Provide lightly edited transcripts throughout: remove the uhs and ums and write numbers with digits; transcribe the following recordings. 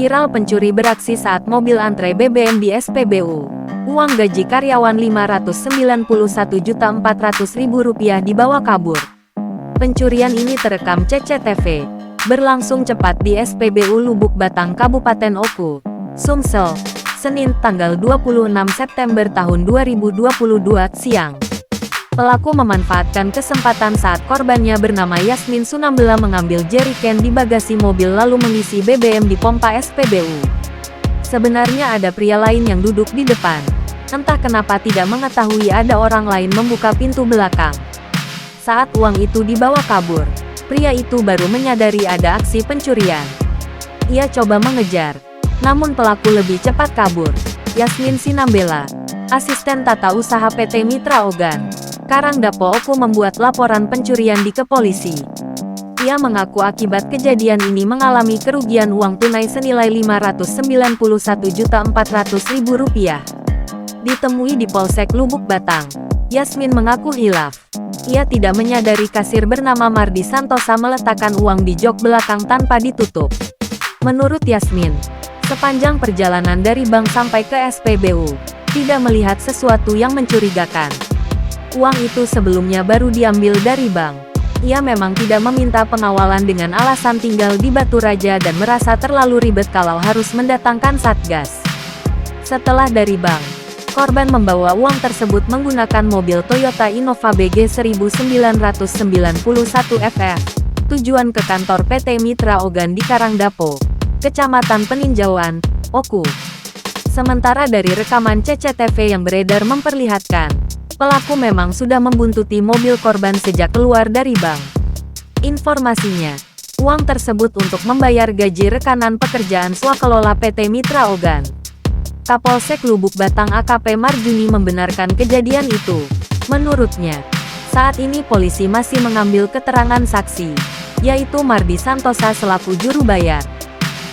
Viral pencuri beraksi saat mobil antre BBM di SPBU. Uang gaji karyawan Rp591.400.000 dibawa kabur. Pencurian ini terekam CCTV. Berlangsung cepat di SPBU Lubuk Batang, Kabupaten Oku, Sumsel, Senin tanggal 26 September tahun 2022 siang. Pelaku memanfaatkan kesempatan saat korbannya bernama Yasmin Sunambela mengambil jeriken di bagasi mobil lalu mengisi BBM di pompa SPBU. Sebenarnya ada pria lain yang duduk di depan. Entah kenapa tidak mengetahui ada orang lain membuka pintu belakang. Saat uang itu dibawa kabur, pria itu baru menyadari ada aksi pencurian. Ia coba mengejar, namun pelaku lebih cepat kabur. Yasmin Sinambela, asisten tata usaha PT Mitra Ogan, Karangdapo Oku membuat laporan pencurian di ke polisi. Ia mengaku akibat kejadian ini mengalami kerugian uang tunai senilai Rp591.400.000. Ditemui di Polsek Lubuk Batang, Yasmin mengaku hilaf. Ia tidak menyadari kasir bernama Mardi Santosa meletakkan uang di jok belakang tanpa ditutup. Menurut Yasmin, sepanjang perjalanan dari bank sampai ke SPBU, tidak melihat sesuatu yang mencurigakan. Uang itu sebelumnya baru diambil dari bank. Ia memang tidak meminta pengawalan dengan alasan tinggal di Batu Raja dan merasa terlalu ribet kalau harus mendatangkan satgas. Setelah dari bank, korban membawa uang tersebut menggunakan mobil Toyota Innova BG 1991 FF. Tujuan ke kantor PT Mitra Ogan di Karangdapo, Kecamatan Peninjauan, Oku. Sementara dari rekaman CCTV yang beredar memperlihatkan, pelaku memang sudah membuntuti mobil korban sejak keluar dari bank. Informasinya, uang tersebut untuk membayar gaji rekanan pekerjaan swakelola PT Mitra Ogan. Kapolsek Lubuk Batang AKP Marjuni membenarkan kejadian itu. Menurutnya, saat ini polisi masih mengambil keterangan saksi, yaitu Mardi Santosa selaku juru bayar.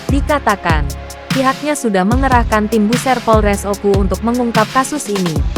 Dikatakan, pihaknya sudah mengerahkan tim Buser Polres Oku untuk mengungkap kasus ini.